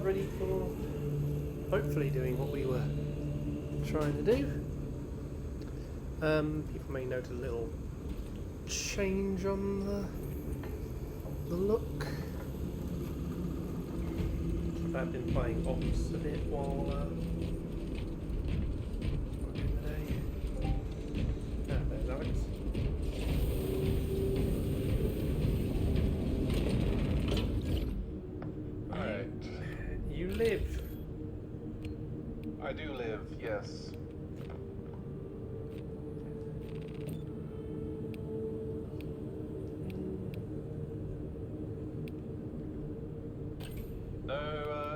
ready for hopefully doing what we were trying to do. People may note a little change on the look. I've been playing Ops a bit while in the day. Ah, there's Alex. Alright. You live. I do live, yes.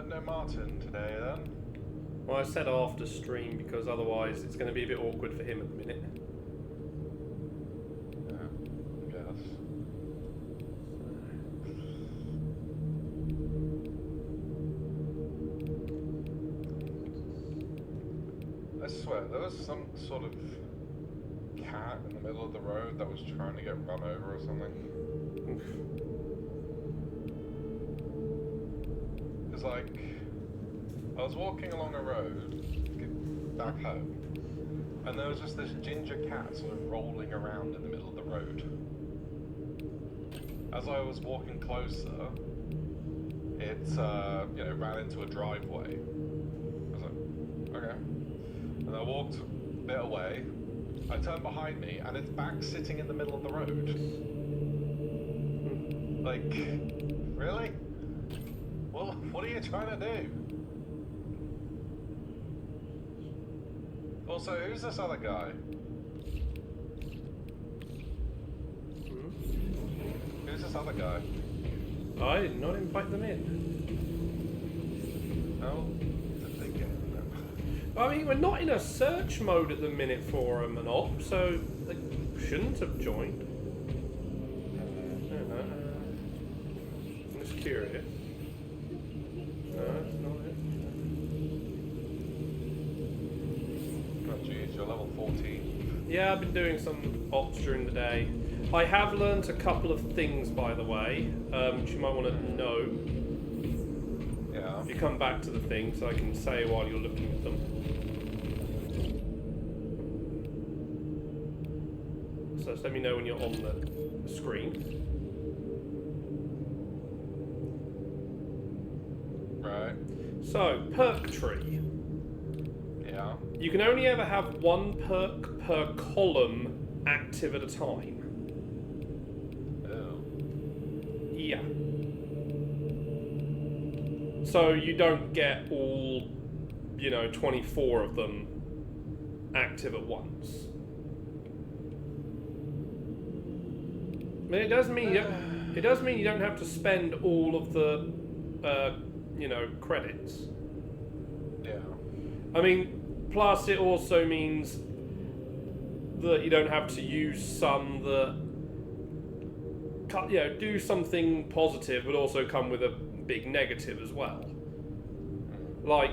No Martin today then? Well, I said after stream because otherwise it's going to be a bit awkward for him at the minute. Yeah, I guess. I swear, there was some sort of cat in the middle of the road that was trying to get run over or something. It's like, I was walking along a road, back home, and there was just this ginger cat sort of rolling around in the middle of the road. As I was walking closer, it, ran into a driveway. I was like, okay. And I walked a bit away, I turned behind me, and it's back sitting in the middle of the road. Like, really? Well, what are you trying to do? Also, who's this other guy? Who's this other guy? I did not invite them in. How did they get in there? I mean, we're not in a search mode at the minute for an op, so they shouldn't have joined. I don't know. I'm just curious. No, that's not it. Oh jeez, you're level 14. Yeah, I've been doing some ops during the day. I have learnt a couple of things, by the way, which you might want to know. Yeah. If you come back to the thing, so I can say while you're looking at them. So just let me know when you're on the screen. Right. So, perk tree. Yeah. You can only ever have one perk per column active at a time. Oh. Yeah. So you don't get all, 24 of them active at once. I mean, it does mean you don't have to spend all of the, credits. Yeah. I mean, plus it also means that you don't have to use some that, do something positive, but also come with a big negative as well. Like,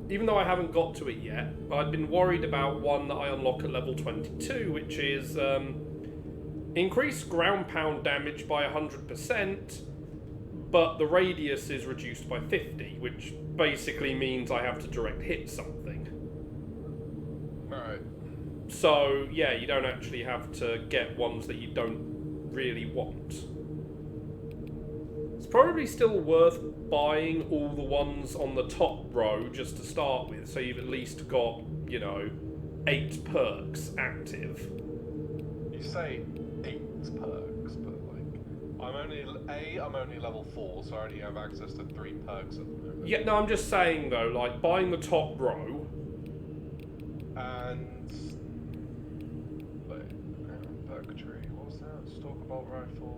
even though I haven't got to it yet, I'd been worried about one that I unlock at level 22, which is increase ground pound damage by 100%, but the radius is reduced by 50, which basically means I have to direct hit something. Alright. So, yeah, you don't actually have to get ones that you don't really want. It's probably still worth buying all the ones on the top row just to start with, so you've at least got, 8 perks active. You say 8 perks, but I'm only level 4, so I already have access to 3 perks at the moment. Yeah, no, I'm just saying though, like, buying the top row. And wait, hang on, perk tree. What was that? Stalkerbolt rifle.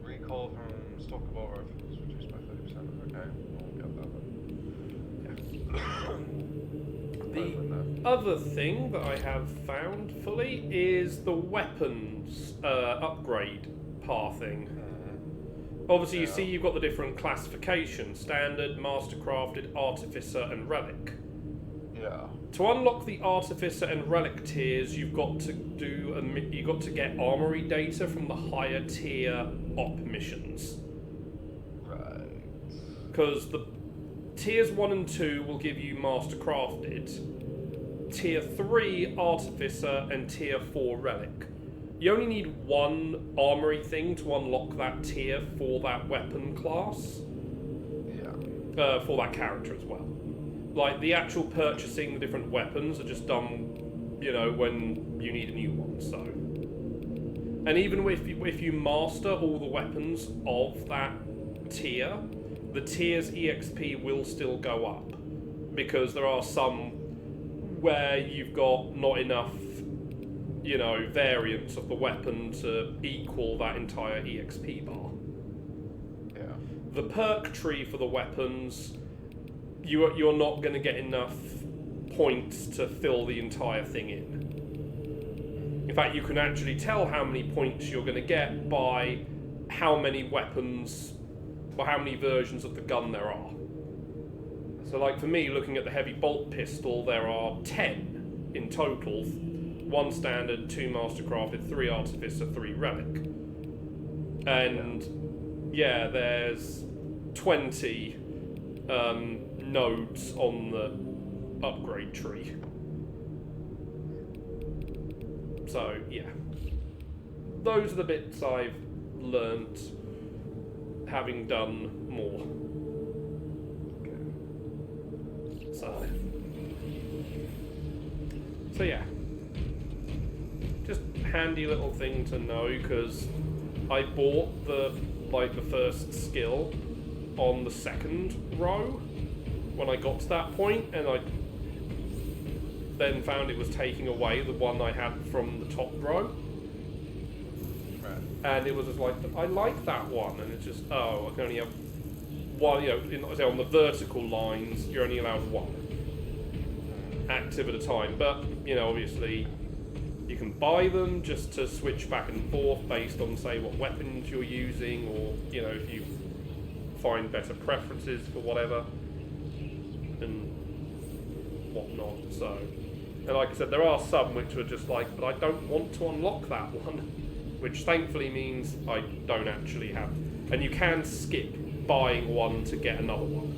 Recoil from Stalkerbolt rifles reduced by 30%. Okay, I'll get that then. The other thing that I have found fully is the weapons upgrade pathing. Obviously, you see you've got the different classifications: standard, mastercrafted, artificer, and relic. Yeah. To unlock the artificer and relic tiers, you've got to get armory data from the higher tier op missions. Right. Because the tiers 1 and 2 will give you master crafted, tier 3 artificer, and tier 4 relic. You only need one armory thing to unlock that tier for that weapon class. Yeah. For that character as well. Like, the actual purchasing the different weapons are just done, you know, when you need a new one, so. And even if you master all the weapons of that tier, the tier's EXP will still go up. Because there are some where you've got not enough, you know, variants of the weapon to equal that entire EXP bar. Yeah. The perk tree for the weapons, you're not going to get enough points to fill the entire thing in. In fact, you can actually tell how many points you're going to get by how many weapons or how many versions of the gun there are. So, like for me, looking at the heavy bolt pistol, there are 10 in total. 1 standard, 2 mastercrafted, 3 artificer, 3 relic. And yeah, there's 20 nodes on the upgrade tree. So yeah, those are the bits I've learnt having done more. So yeah, just handy little thing to know, because I bought the first skill on the second row when I got to that point, and I then found it was taking away the one I had from the top row. Right. And it was just like, I like that one, and it's just, oh, I can only have one, you know, on the vertical lines, you're only allowed one active at a time. But, you know, obviously, you can buy them just to switch back and forth based on, say, what weapons you're using, or, you know, if you find better preferences for whatever, and whatnot, so. And like I said, there are some which are just like, but I don't want to unlock that one, which thankfully means I don't actually have. And you can skip buying one to get another one.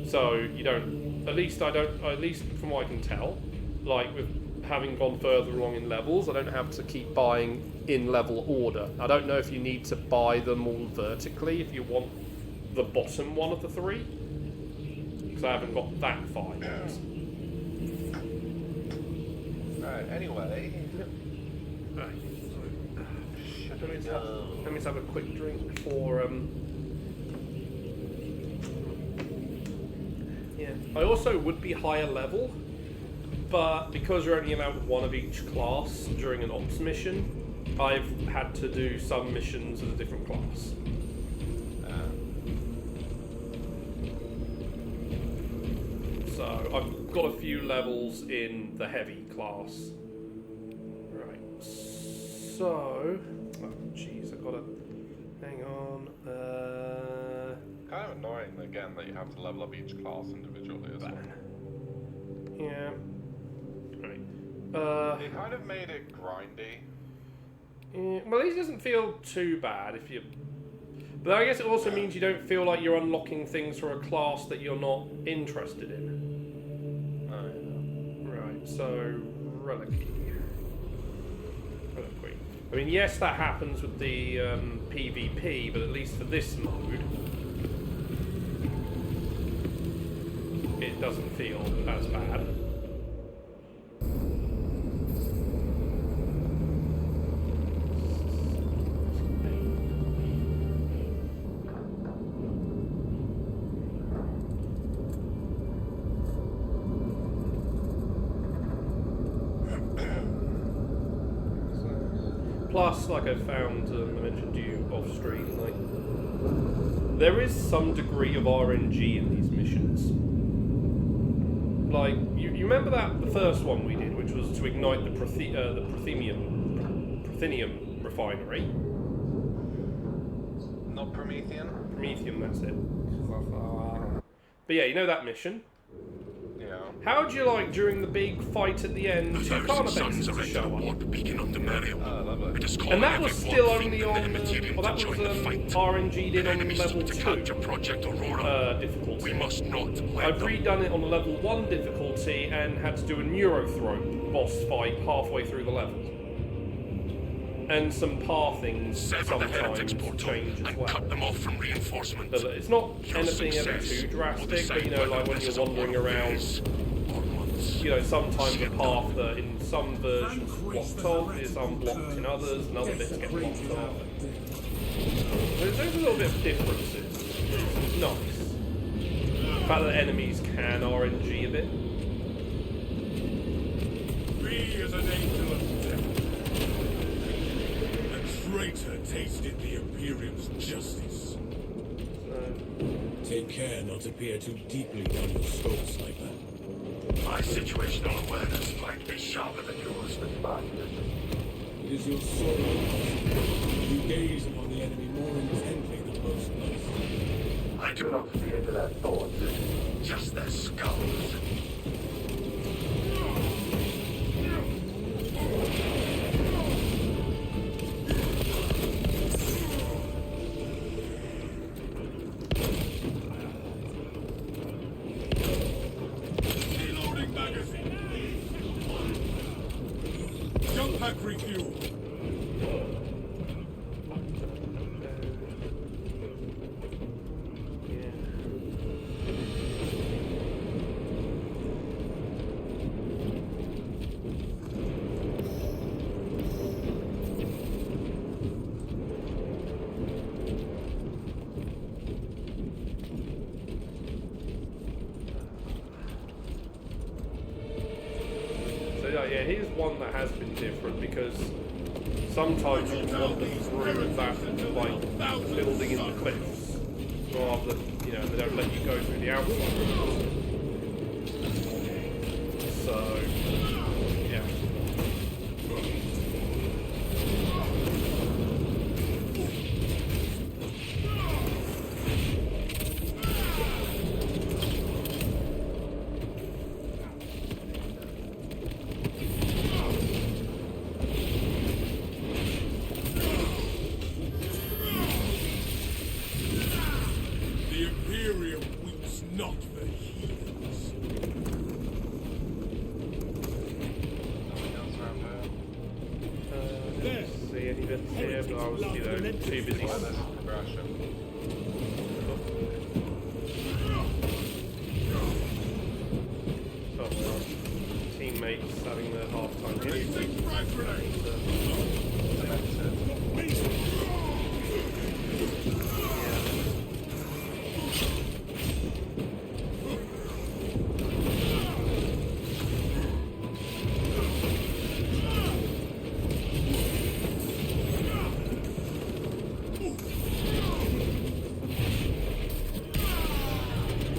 So you don't, at least from what I can tell, like with having gone further along in levels, I don't have to keep buying in level order. I don't know if you need to buy them all vertically if you want the bottom one of the 3, because I haven't got that far yet. Right, anyway. Right. Let me just have a quick drink for yeah. I also would be higher level, but because you're only allowed one of each class during an ops mission, I've had to do some missions as a different class. So I've got a few levels in the heavy class. Right. So, oh jeez, I've got to hang on. Kind of annoying again that you have to level up each class individually as well. Yeah. Right. It kind of made it grindy. Yeah, well, it doesn't feel too bad if you. But I guess it also means you don't feel like you're unlocking things for a class that you're not interested in. Right, so Reliquary. I mean, yes, that happens with the PvP, but at least for this mode, it doesn't feel as bad. Plus, like I found, I mentioned to you off stream, like, there is some degree of RNG in these missions. Like, you remember the first one we did, which was to ignite the Prothenium refinery? Not Promethean? Prometheum, that's it. But yeah, you know that mission? Yeah. Yeah. How'd you like during the big fight at the end, two Carnivexes to show up? Lovely. And that was still only on, well, that was RNG'd in on level 2 difficulty. We must not I've redone it on level 1 difficulty and had to do a Neurothrope boss fight halfway through the level. And some pathings sometimes change as well. cut them off from reinforcement. But it's not anything ever too drastic, but you know, like when you're wandering around, you know, sometimes a path that in some versions is blocked off is unblocked in others, and other bits get blocked off. There's a little bit of differences. It's nice. The fact that enemies can RNG a bit. Me is an angel of death. A traitor tasted the Imperium's justice. Take care not to peer too deeply down your scope, sniper. My situational awareness might be sharper than yours, but It is your soul. You gaze upon the enemy more intently than most others. I do not fear to their thoughts, just their skulls. Reloading magazine. Jump pack refuel. Yeah, here's one that has been different because sometimes you can wander through that like building in the cliffs rather than, you know, they don't let you go through the outside. So yeah. The Imperium weeps not for heathens. Nothing else around here. Didn't see any bits here, but I was, you know, too busy. Oh, there's progression. Oh well, teammates having their half-time hit. Placing frag grenade. Demented.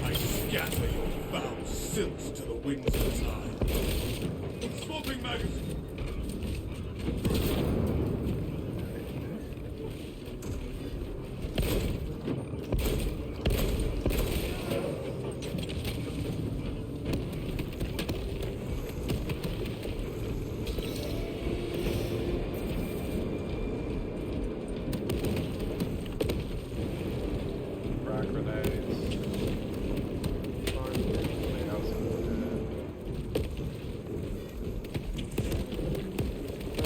I scatter your foul silts to the winds of time. Swapping magazine. Frag grenades. Anything else in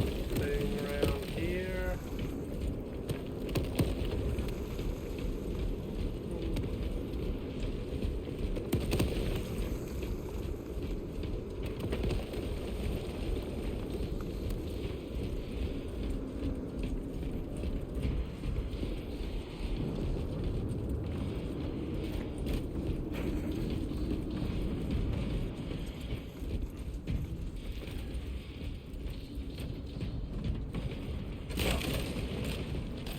Nothing around here.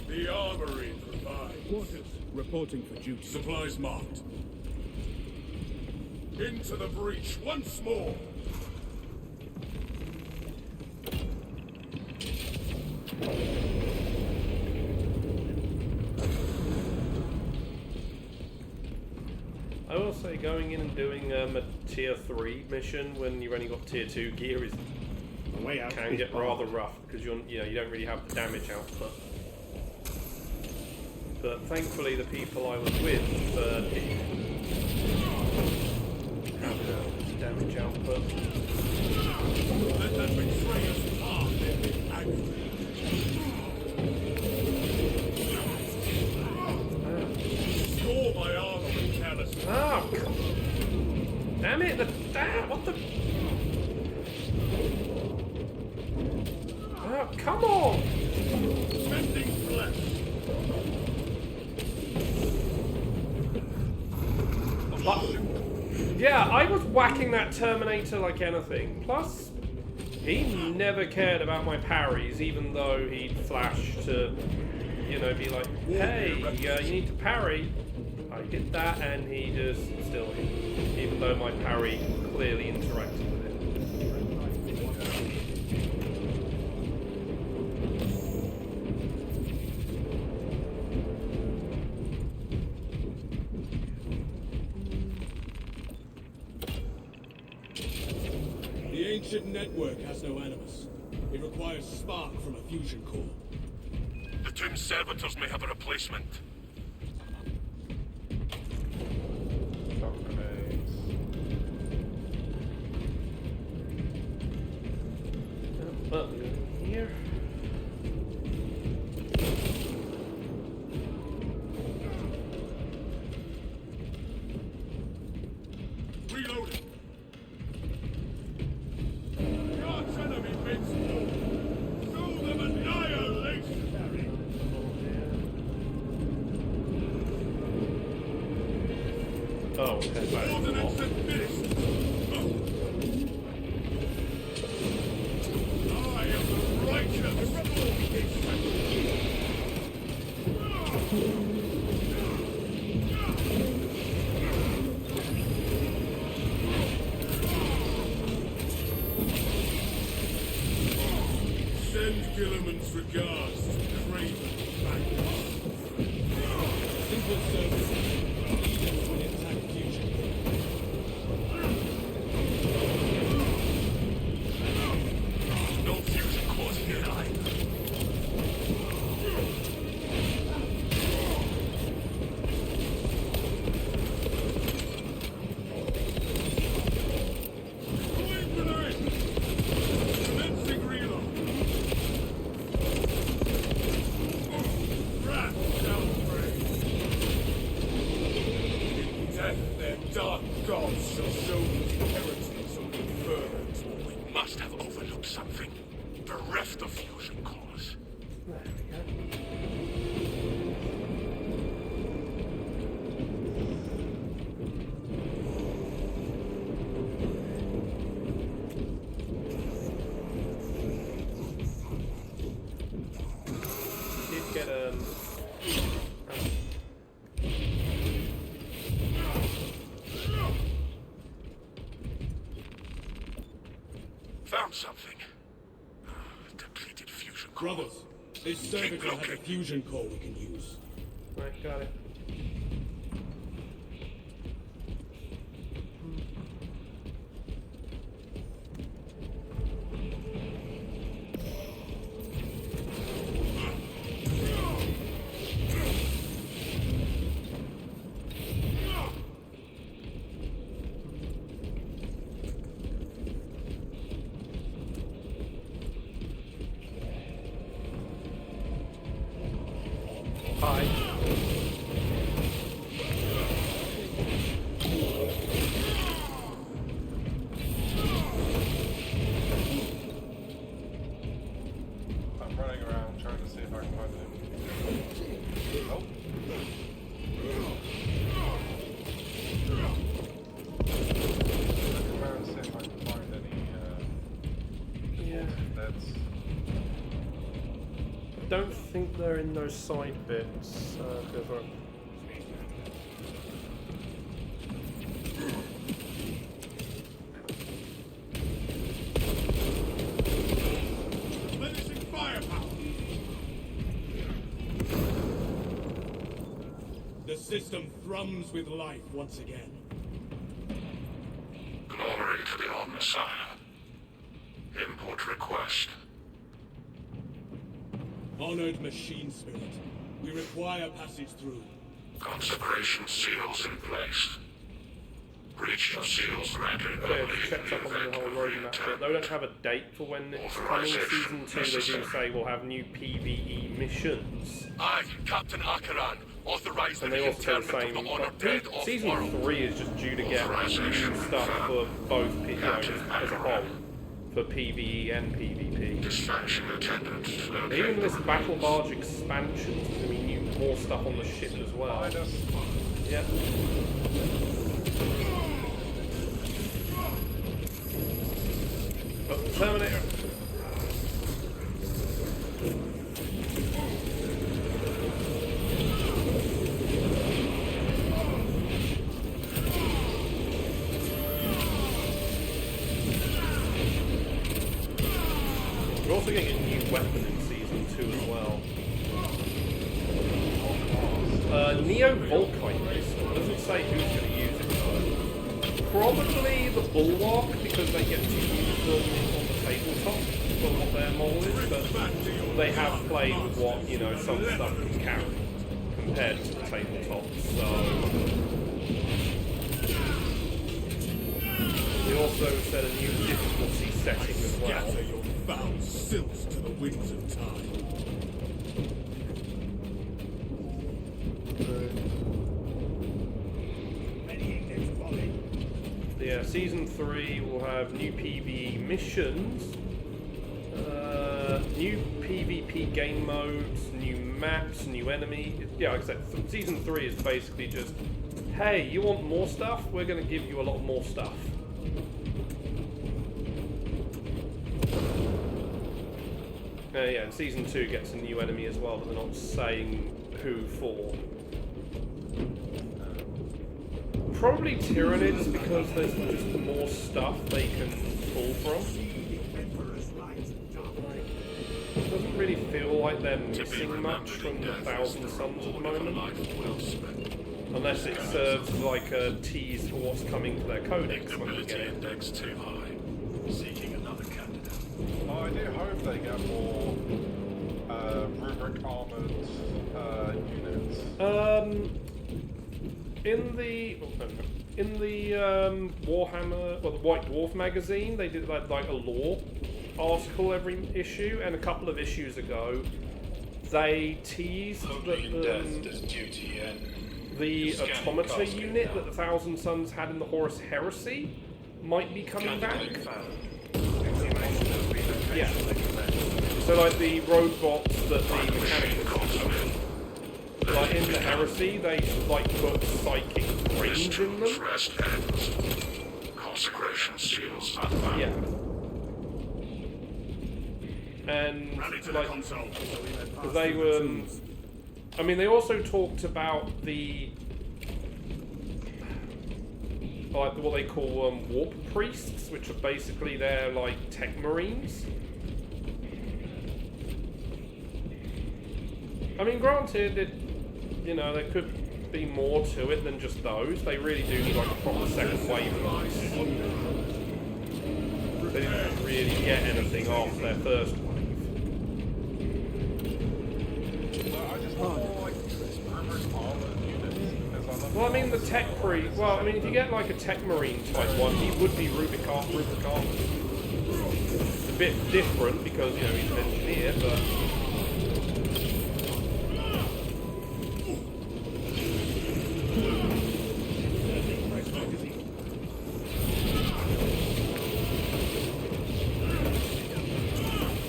The armory provides. Quarters reporting for duty. Supplies marked. Into the breach once more. I will say going in and doing a tier 3 mission when you've only got tier 2 gear is The way out can is get barred. rather rough because you don't really have the damage output. But thankfully, the people I was with did have damage output. Let that betrayer's path end in agony. Score my armor with carelessness. Oh, damn it! What the? Oh, come on! Mending flesh. Yeah, I was whacking that Terminator like anything. Plus, he never cared about my parries, even though he'd flash to, be like, hey, you need to parry. I did that, and he just still hit, even though my parry clearly interacted with it. The ancient network has no animus. It requires spark from a fusion core. The tomb servitors may have a replacement. Shock grenades. Button here. Reloading. God's enemy makes no. Show them annihilation, Harry. Oh, head back. Ordnance administered. I am the righteous. Send Gilliman's regards to Craven Magnus. Simple service. Needed for an intact future. No fusion cores here either. Going grenade! Commencing reload. Wrath shall pray. In death, their dark gods shall show these heretics only further. We must have overlooked something. Bereft of fusion cores. There we go. Did get Found something. Depleted fusion core. Brothers, this servitor has a fusion core we can use. Right, got it. Hi. I'm running around trying to see if I can find it. Oh. Looking around to see if I can find any Yeah. beds. Don't think they're in those side bits. Go for it. Menacing firepower. The system thrums with life once again. Messiah. Import request. Honored machine spirit, we require passage through. Consecration seals in place. Breach of seals granted Yeah, only it checks up on the whole roadmap bit. They don't have a date for when it's coming. Season 2, they do say we'll have new PvE missions. I, Captain Akaran, authorize And they also say the same. Like, season 3 is just due to get new stuff for both, you know, as a whole, for PvE and PvP. Dispatching attendant. Even this Battle Barge expansion is going to be new, more stuff on the ship as well. Yeah. But Terminator. We're also getting a new weapon in season 2 as well. Neo Volkite pistol. It doesn't say who's going to use it though. Probably the Bulwark, because they get to use them on the tabletop for what their model is, but they have played with what, you know, some stuff can carry compared to the tabletop, so... They also set a new difficulty setting as well. Gather your foul silks to the winds of time. Yeah, season 3 will have new PvE missions, new PvP game modes, new maps, new enemy. Yeah, like I said, season 3 is basically just, hey, you want more stuff? We're going to give you a lot more stuff. Yeah, and season 2 gets a new enemy as well, but they're not saying who for. Probably Tyranids, because there's just more stuff they can pull from. It doesn't really feel like they're missing much from the Thousand Suns at the moment. Unless it serves like a tease for what's coming to their codex when we get it. Index too high. Seeking another candidate. I do hope they get more rubric armored units. In the Warhammer, well, the White Dwarf magazine, they did like a lore article every issue, and a couple of issues ago, they teased that the automata unit that the Thousand Suns had in the Horus Heresy might be coming back. Yeah. So like the robots that the mechanical like in the Heresy, they like put psychic range in them. Consecration seals. Yeah. And like, they were. I mean, they also talked about the like what they call warp priests, which are basically their like tech marines. I mean, granted, you know, there could be more to it than just those. They really do need like a proper second wave of those. They didn't really get anything off their first wave. I just want more like rubric armored units. Well, I mean, the tech well, I mean, if you get like a tech marine type one, he would be rubric armored. It's a bit different because, you know, he's an engineer, but...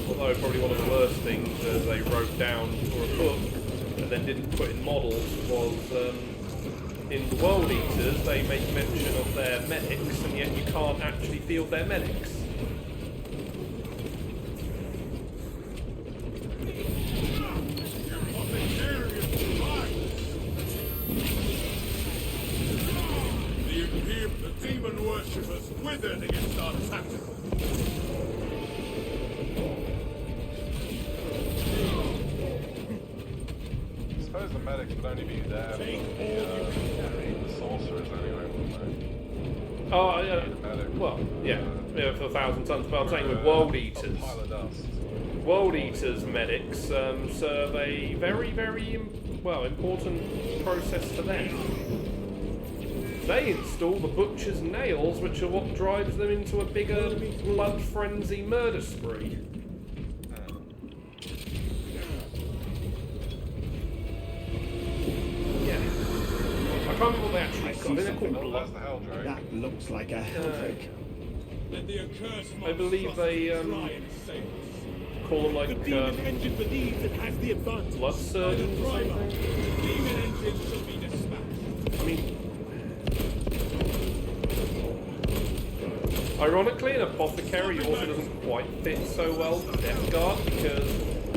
Although probably one of the worst things they wrote down for a book and then didn't put in models was in the World Eaters they make mention of their medics, and yet you can't actually field their medics. The demon worshippers withered against our tactical. I suppose the medics would only be there for the sorcerers anyway, wouldn't they? Oh, yeah. The medic. Well, yeah. for 1,000 tons. But I'm saying with World Eaters. A pile of dust. World Eaters medics serve a very, very important process for them. They install the butcher's nails, which are what drives them into a bigger blood frenzy murder spree. Yeah. I can't remember what they actually call. I think they're called Oh, blood. that's the hell drake. That looks like a helldrake. Let the accursed I believe they try and save us. call them like The demon engine believes it has the advantage. blood surgeons or Driver, something. demon engine shall be dispatched. I mean, ironically, an apothecary also doesn't quite fit so well to Death Guard because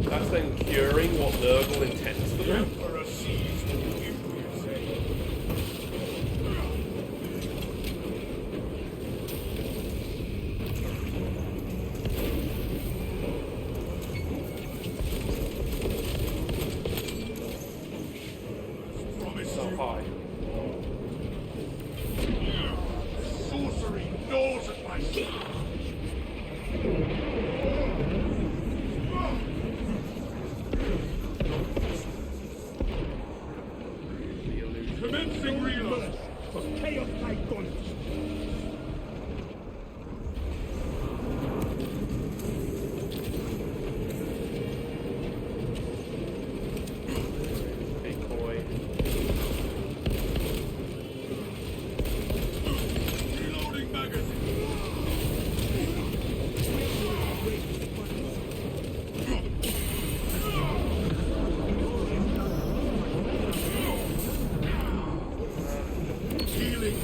that's then curing what Nurgle intends for them. Emperor sees what you say. Promise So you. high. Sorcery gnaws at my soul. The illusion. Commencing reload. For chaos conconude. Decoy. Reloading magazine. Healing.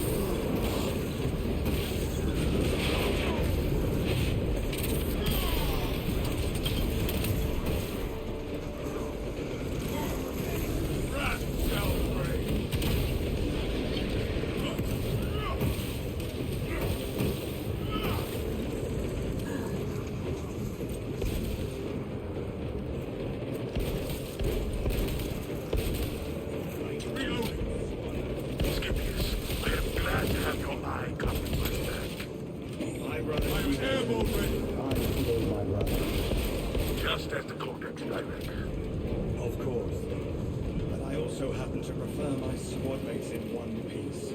Rat shall break. Reloading. Scipius, I am glad to have your eye covered my back. My brother, I'm airborne ready. I feel my brother. Just as the codex directs. Of course. But I also happen to prefer my squad mates in one piece.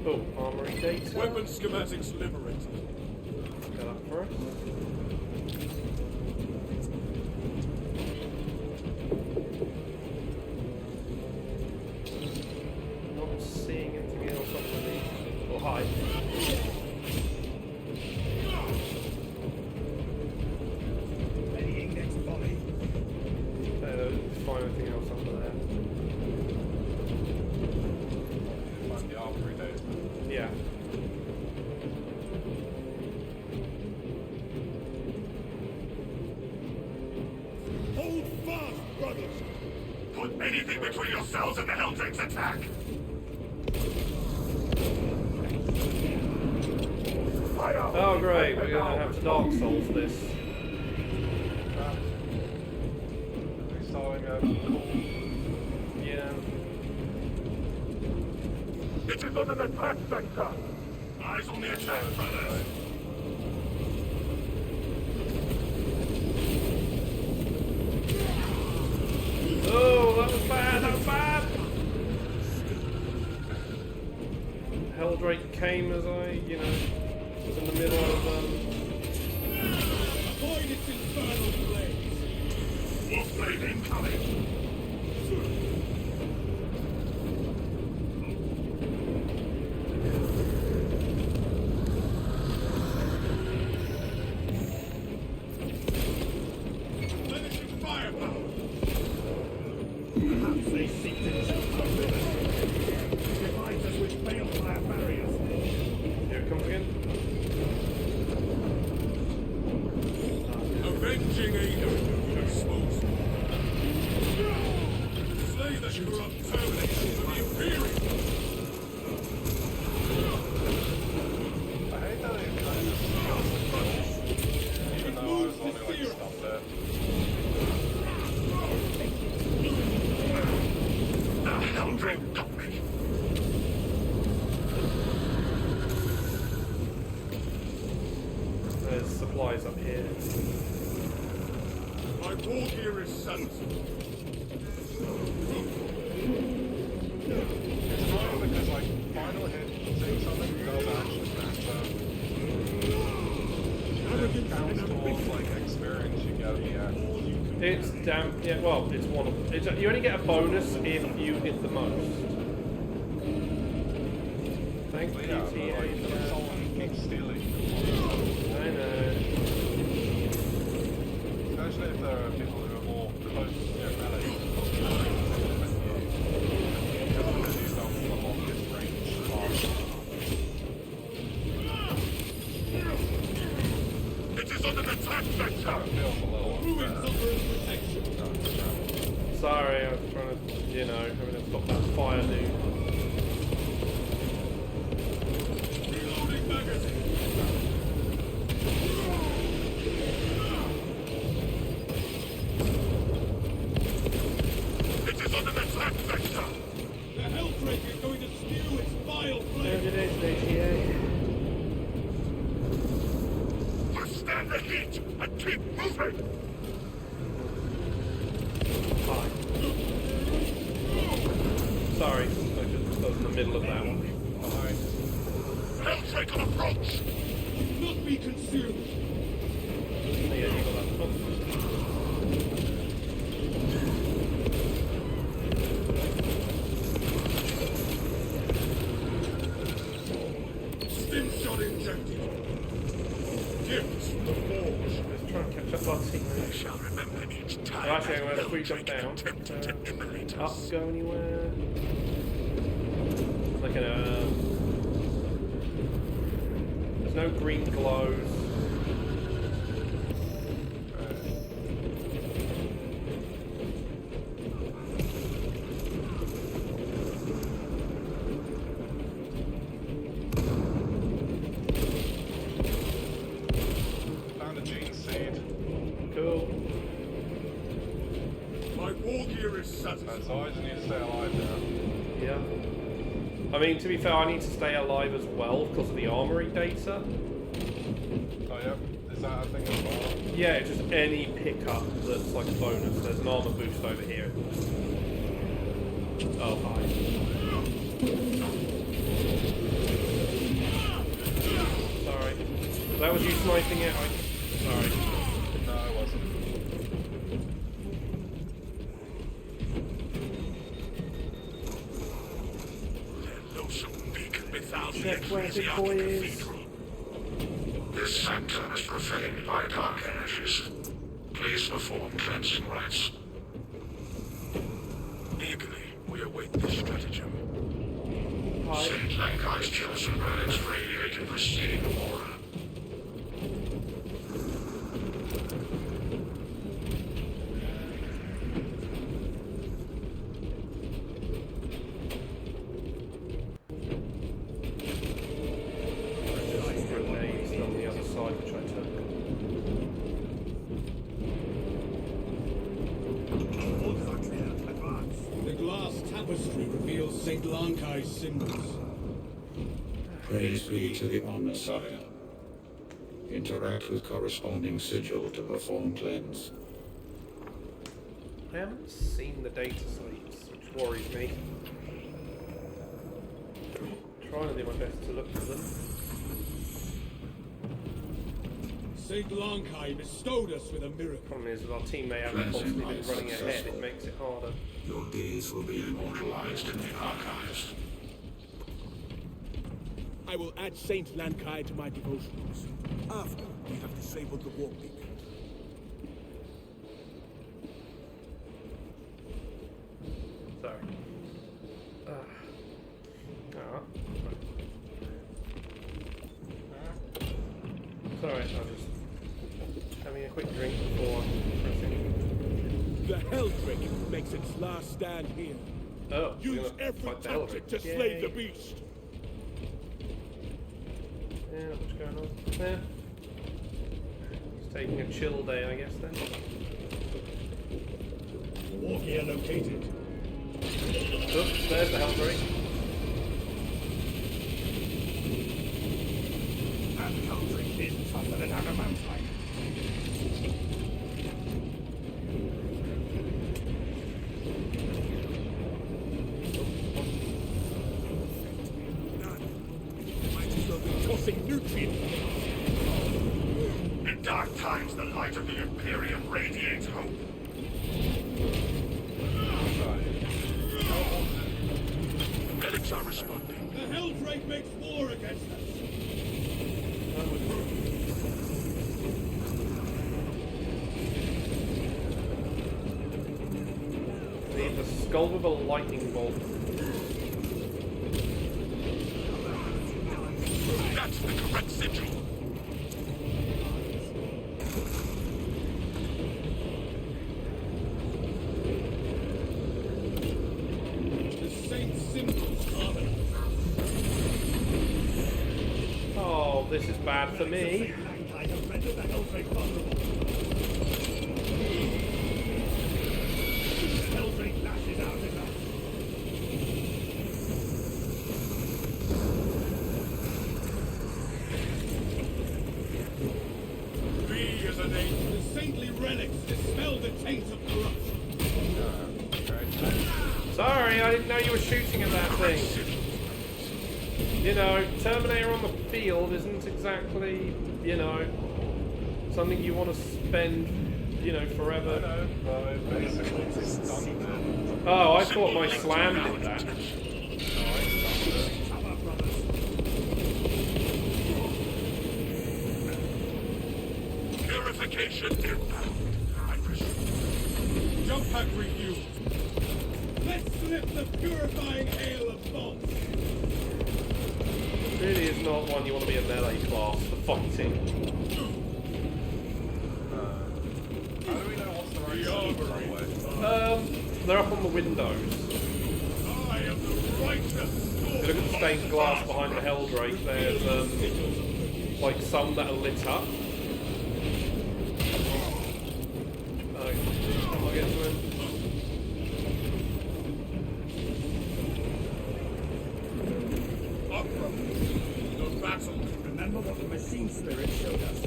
Oh, armory data. Weapon schematics liberated. Go up for us. Not seeing anything else underneath. Or high. Readying next volley. Find anything else under there. Find the armory data. Yeah. Hold fast, brothers. Put anything between yourselves and the Helldrake's attack. Fire! Oh great, we're gonna have to Dark Souls this. Restarting a call. Yeah. It is on an attack sector. Eyes on the attack, brothers. Oh, that was bad, that was bad! Helldrake came as I, was in the middle of, Avoid its infernal blaze. Wolf blade incoming. Replenishing firepower. Perhaps they seek to choke the river. Divide us with balefire barriers. here it comes again. Avenging Ada. Expose. Slay the corrupt termination for the Imperium. there's supplies up here. My war gear is satisfied. It's annoying because like final hit seeing something does actually matter. It counts towards like experience you get at the end. It's damn yeah. Well, it's one of. It's, you only get a bonus if you hit the most. Thanks, But yeah, but, PTA. like someone keeps stealing. I know. Especially if there are people who are more close to their melee. Because these are the longest range arms. It is on an attack vector! It feels a little unfair. Sorry, I was trying to, you know, having to stop that fire dude. Reloading magazine. It is on an attack vector! The Helldrake is going to spew its vile There flame. it is, PTA. Withstand the heat and keep moving! Hi. Sorry, I was in the middle of that one. Behind. Helldrake on approach! Not be consumed. Yeah, you got that. Oh. Stim shot injected. Gifts from the forge. Let's try and catch up our team. I shall remember each time. Well, actually, I'm going to quick jump down. attempted to immolate Up, us. go anywhere. Like an there's no green glows. Found a gene seed. Cool. My war gear is satisfied. So I just need to stay alive now. Yeah. I mean, to be fair, I need to stay alive as well because of the armory data. Oh yeah? Is that a thing as well? Yeah, it's just any pickup that's like a bonus. There's an armor boost over here. Oh, hi. Sorry. That was you sniping it? Sorry. No, it wasn't. Lonesome beacon without the Check where the ecclesiarch boy is. cathedral. This sanctum is profaned by dark energies. Please perform cleansing rites. Eagerly, we await this stratagem. Hi. Saint Lankai's chosen relics radiate a pristine aura. Grenades on the other side, which I took. The glass tapestry reveals St. Lankai's symbols. Praise be to the Omnissiah. Interact with corresponding sigil to perform cleanse. I haven't seen the data sites, which worries me. Trying to do my best to look for them. St. Lankai bestowed us with a miracle. Problem is, with our teammate having constantly been running ahead, it makes it harder. Your deeds will be immortalized in the archives. I will add Saint Lankai to my devotions after we have disabled the warp beacon. Sorry. Alright. Sorry, I'm just having a quick drink before pressing. The Helldrake makes its last stand here. Oh, we're Use gonna every fight the tactic to Helldrake. slay Yay. the beast. Yeah, what's going on? Yeah. Just taking a chill day, I guess, then. War gear located. Oops, there's the Helldrake. That country is tougher than adamantine. Might as well be tossing nutrients. In dark times, the light of the Imperium radiates hope. Relics are responding. The Helldrake makes war against us. Need the skull with a lightning bolt. That's the correct sigil. The Saint symbols are there. Oh, this is bad for me. I have rendered the Helldrake vulnerable. The Helldrake lashes out at us. Be as an angel. The saintly relics dispel the taint of corruption. Sorry, I didn't know you were shooting at that thing. You know, Terminator on the field isn't exactly, you know, something you want to spend, you know, forever. No, basically just stunned it. Oh, I thought my slam did that. Purification inbound. I presume. Jump pack review. Let's slip the purifying hail of thoughts. Really is not one you want to be a melee class for fighting. How do we know what's the right side, by the way? They're up on the windows. I am the righteous If you look at the stained glass behind the Helldrake, there's like some that are lit up. I'll get to him. The battle. Remember what the machine spirit showed us.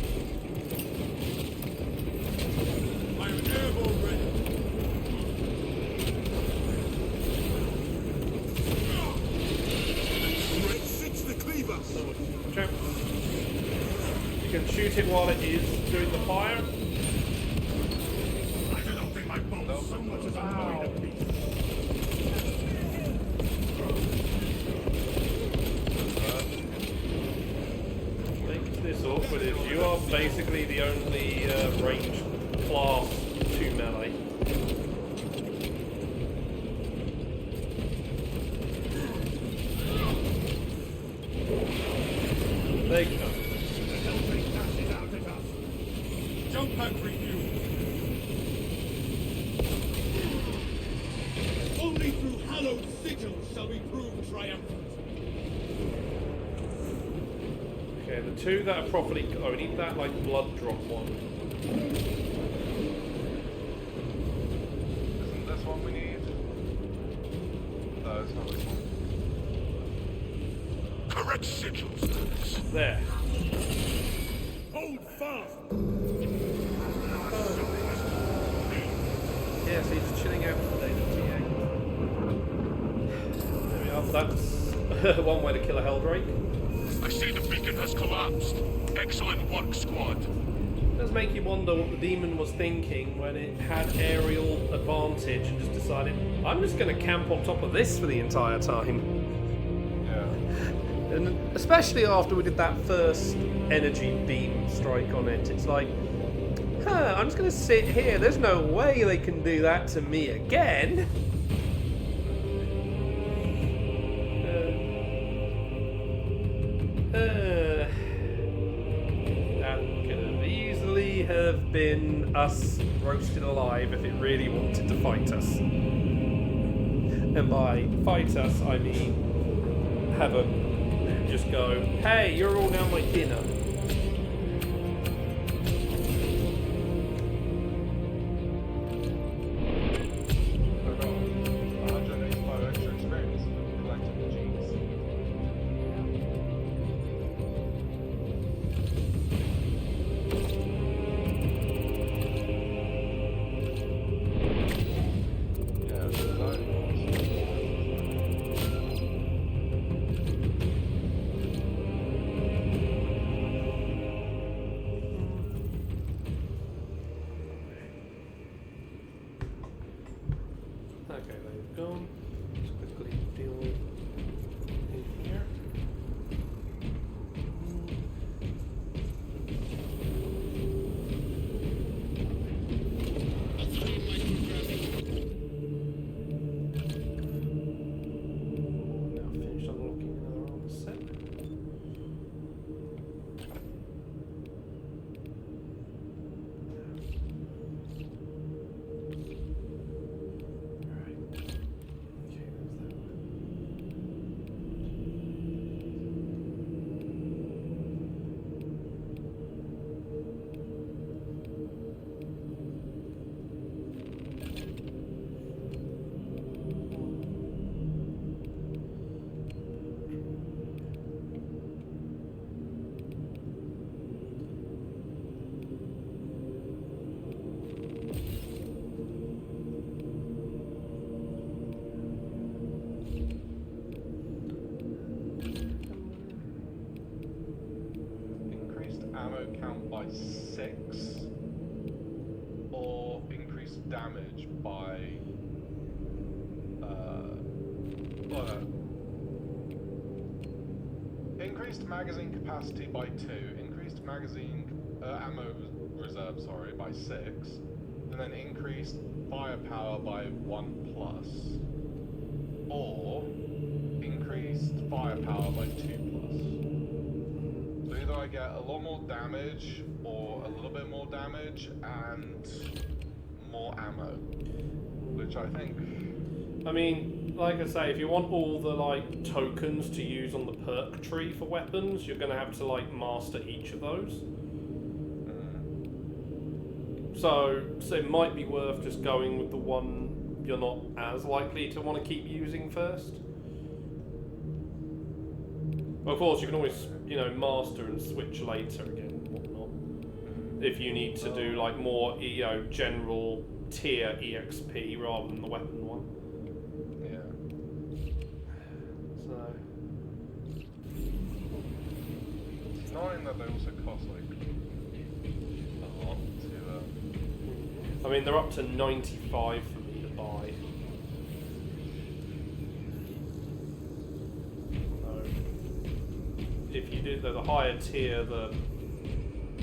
I am airborne ready. Great fix the cleaver. Okay. You can shoot it while it is doing the fire. I do not think my bolts so much as annoyed a beast. Makes this awkward if you are basically the only ranged class to melee. There you go. The Helldrake lashes out at us. Jump pack review. Only through hallowed sigils shall we prove triumphant. Okay, the two that are properly. Oh, we need that like blood drop one. Isn't this one we need? No, it's not this one. Correct sigils. There. Hold fast. Yeah, so he's chilling out today, the TA. There we are. That's one way to kill a Helldrake. I see the beacon has collapsed. Excellent work, squad. It does make you wonder what the demon was thinking when it had aerial advantage and just decided, I'm just going to camp on top of this for the entire time. Yeah. And especially after we did that first energy beam strike on it, it's like, I'm just going to sit here. There's no way they can do that to me again. That could have easily have been us roasted alive if it really wanted to fight us. And by fight us, I mean have a just go, hey, you're all now my dinner. I've got 185 extra experience collecting the genes. ammo count by 6, or increase damage by increased magazine capacity by 2, increased magazine ammo reserve, sorry, by 6, and then increased firepower by 1 plus, or increased firepower by 2 plus. So either I get a lot more damage, or a little bit more damage, and more ammo, which I think... I mean, like I say, if you want all the like tokens to use on the perk tree for weapons, you're going to have to like master each of those. So it might be worth just going with the one you're not as likely to want to keep using first. Of course, you can always, master and switch later again and whatnot. If you need to do like more, general tier EXP rather than the weapon one. Yeah. So. It's annoying that they also cost like a lot to. I mean, they're up to 95 for me to buy. If you do the higher tier, the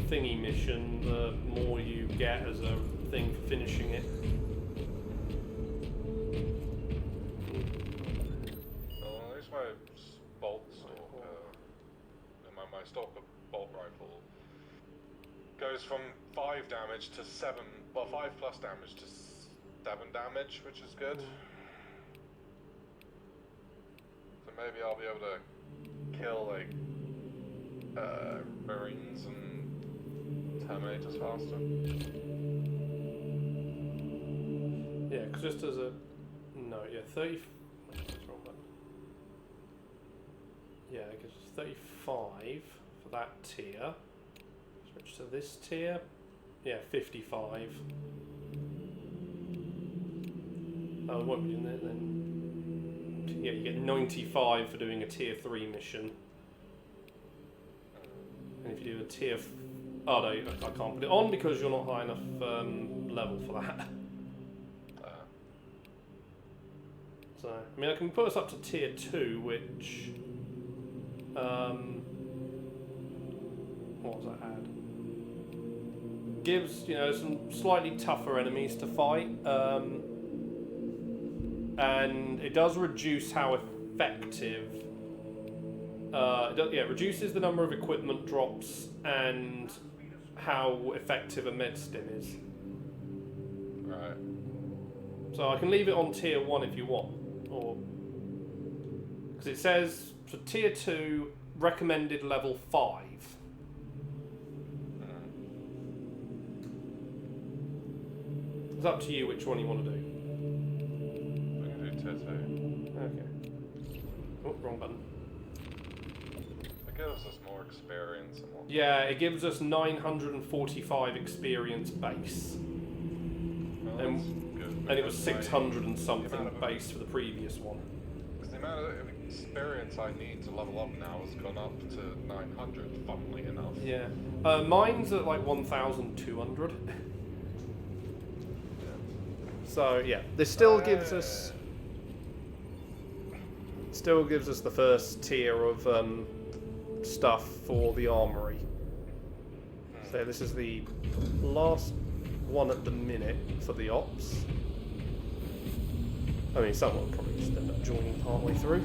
thingy mission, the more you get as a thing for finishing it. Well, at least my bolt stalker, my stalker bolt rifle goes from 5 damage to 7. Well, 5 plus damage to 7 damage, which is good. So maybe I'll be able to kill like Marines and Terminators faster. Yeah, because just as a 30. What's wrong button? Yeah, it gives us 35 for that tier. Switch to this tier. Yeah, 55. Oh, it won't be in there then. Yeah, you get 95 for doing a tier 3 mission. And if you do a tier... Oh no, I can't put it on because you're not high enough level for that. So, I mean, I can put us up to tier 2, which... what was that add? Gives, some slightly tougher enemies to fight. And it does reduce how effective... it reduces the number of equipment drops and how effective a med stim is. Right. So I can leave it on tier 1 if you want, or because it says for tier 2 recommended level 5. It's up to you which one you want to do. We can do tier 2. Okay. Oh, wrong button. It gives us more experience and more. Yeah, it gives us 945 experience base. Well, And- that's good. And it was because 600 and something amount of- base for the previous one. Because the amount of experience I need to level up now has gone up to 900, funnily enough. Yeah. Mine's at like 1,200. So yeah, this still gives us the first tier of stuff for the armory. So this is the last one at the minute for the ops. I mean, someone will probably just end up joining partway through.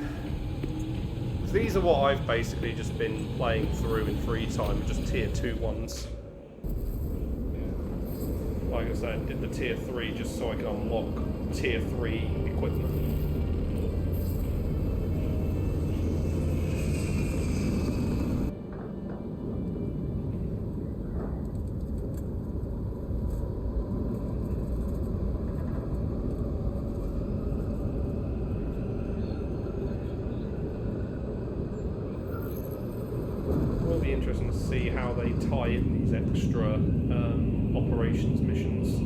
These are what I've basically just been playing through in free time, just tier 2 ones. Like I said, did the tier 3 just so I can unlock tier 3 equipment. Will be interesting to see how they tie in these extra operations missions.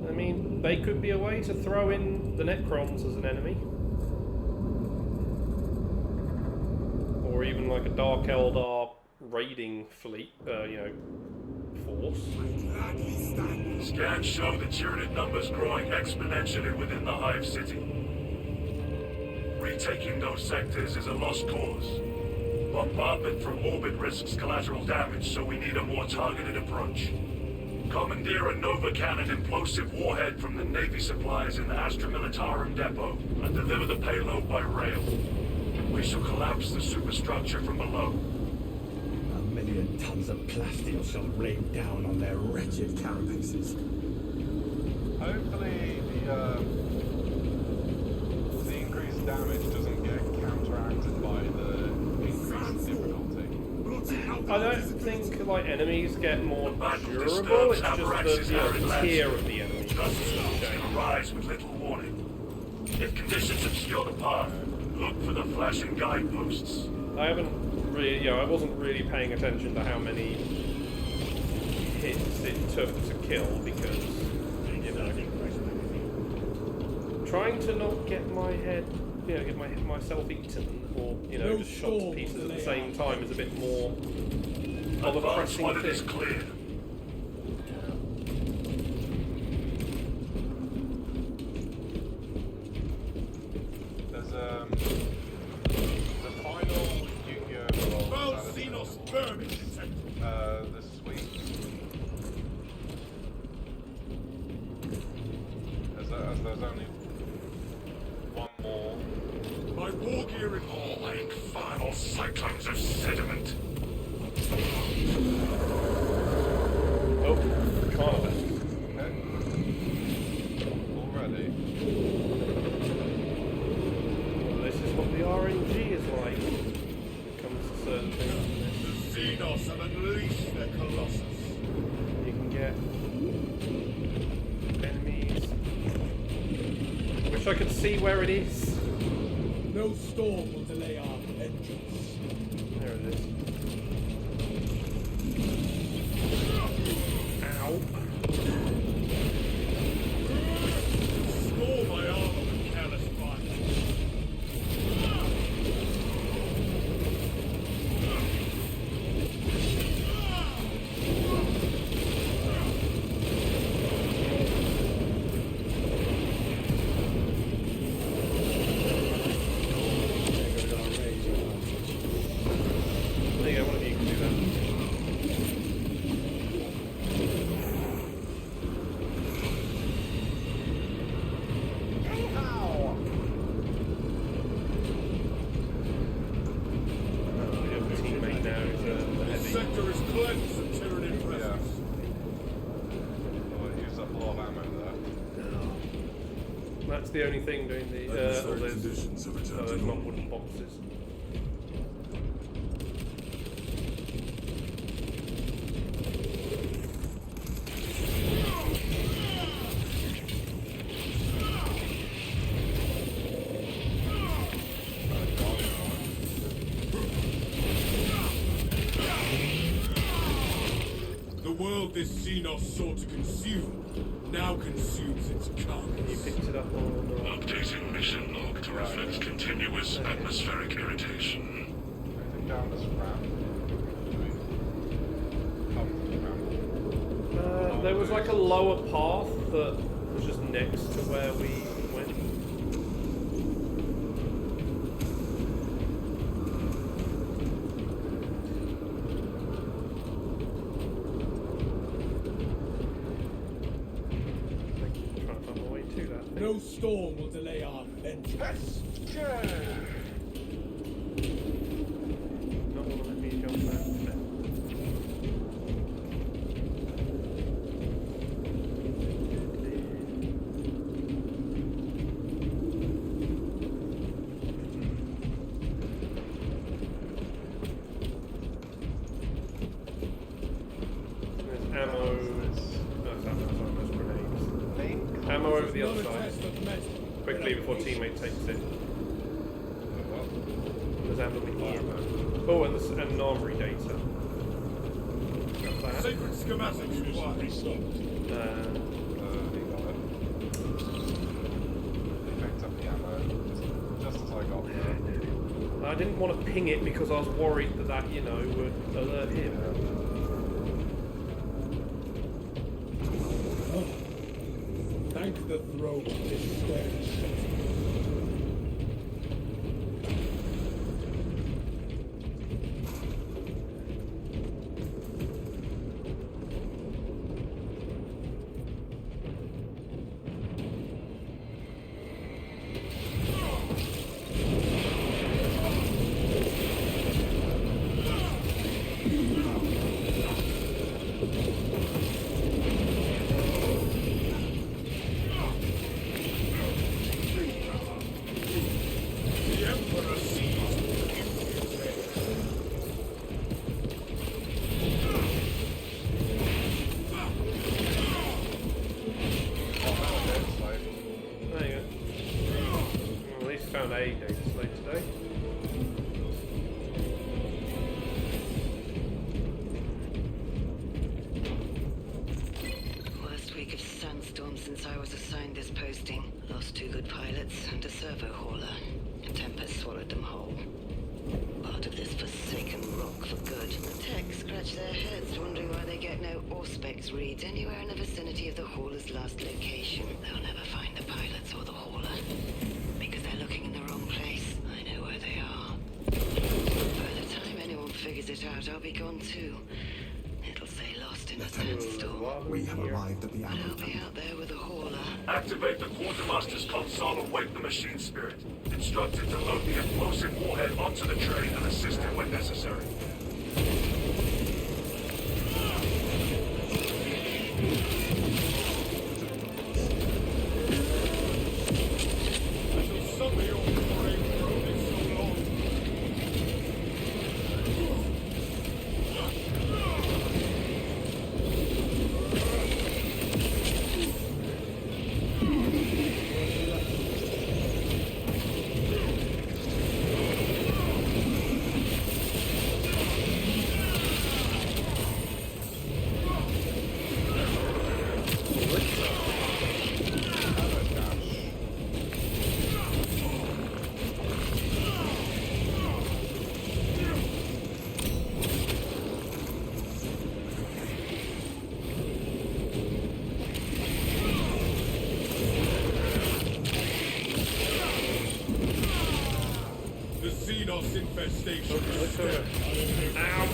I mean, they could could be a way to throw in the Necrons as an enemy. Or even like a Dark Eldar raiding fleet, force. Scans show the Tyranid numbers growing exponentially within the Hive City. Retaking those sectors is a lost cause. Bombardment from orbit risks collateral damage, so we need a more targeted approach. Commandeer a Nova Cannon implosive warhead from the Navy supplies in the Astra Militarum depot and deliver the payload by rail. We shall collapse the superstructure from below. 1,000,000 tons of plasteel shall rain down on their wretched carapaces. Hopefully the increased damage doesn't get counteracted by the increased difficulty. I don't think like enemies get more durable. It's just the tier of the enemy. Can rise with little warning. If conditions obscure the path, look for the flashing guideposts. I wasn't really paying attention to how many hits it took to kill because, trying to not get my head, get myself eaten or, just shot to pieces at the same time is a bit more of a pressing Advance when it is thing. clear. There's the final Yu-Gi-Oh! Foul Xenos vermin detected. This week. There's only one more. My war gear in All like final cyclones of sediment. Oh, kind of. Okay. Already. Well, this is what the RNG is like when it comes to certain things. the Xenos have unleashed their colossus. You can get enemies. Wish I could see where it is. No storm will delay our entrance. There it is. Ow. Score my armor with careless fire. There you go, one of you can do that. The other teammate now is the The heavy. sector is cleansed of Tyranid Yeah. presence. Oh, I used up a lot of ammo there. That's the only thing doing the. Atmospheric conditions have returned to there's not normal. wooden boxes. The world this Xenos sought to consume now consumes its You carcass. picked it up on. Updating mission log to reflect continuous atmospheric irritation. Anything down this ramp? Should we come to the ramp? There was like a lower path that was just next to where we went. Trying to find my way to that thing. No storm will delay our entrance. Not want to let me jump that bit. There's ammo. No, it's ammo, sorry, there's grenades. Ammo over the other side. Quickly before teammate takes it. There's ammo in here. Oh, and there's an armory data. Got that. Sacred schematics required. Uh, You got it. I didn't want to ping it because I was worried that, you know, would alert him. Thank the throne this stairs. There you go. Well, at least found a data slate today. Worst week of sandstorms since I was assigned this posting. Lost 2 good pilots and a servo hauler. A tempest swallowed them whole. Part of this forsaken rock for good. The tech scratch their heads wondering why they get no Auspex reads anywhere in the vicinity of the hauler's last location. They'll never find the pilots or the hauler. Because they're looking in the wrong place. I know where they are. By the time anyone figures it out, I'll be gone too. It'll say lost in a sandstorm. We have arrived at the But I'll ammo be out there with a hauler. Activate the quartermaster's console and wake the machine spirit. Instruct it to load the explosive warhead onto the train and assist it when necessary. Some of your brave road is so long. The Xenos infestation is dead. Ow!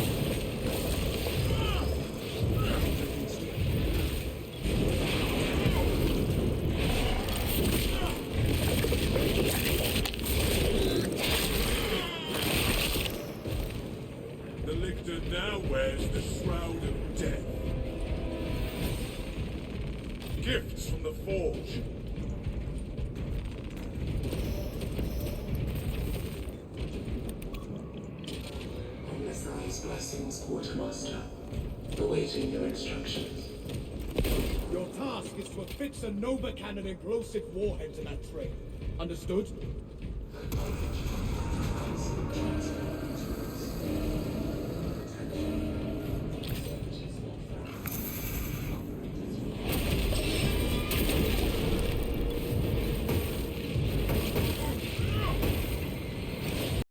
The lictor now wears the Shroud of Death. Gifts from the Forge. Messiah's blessings, Quartermaster. Awaiting your instructions. Your task is to affix a Nova Cannon explosive warhead to that train. Understood? Perfect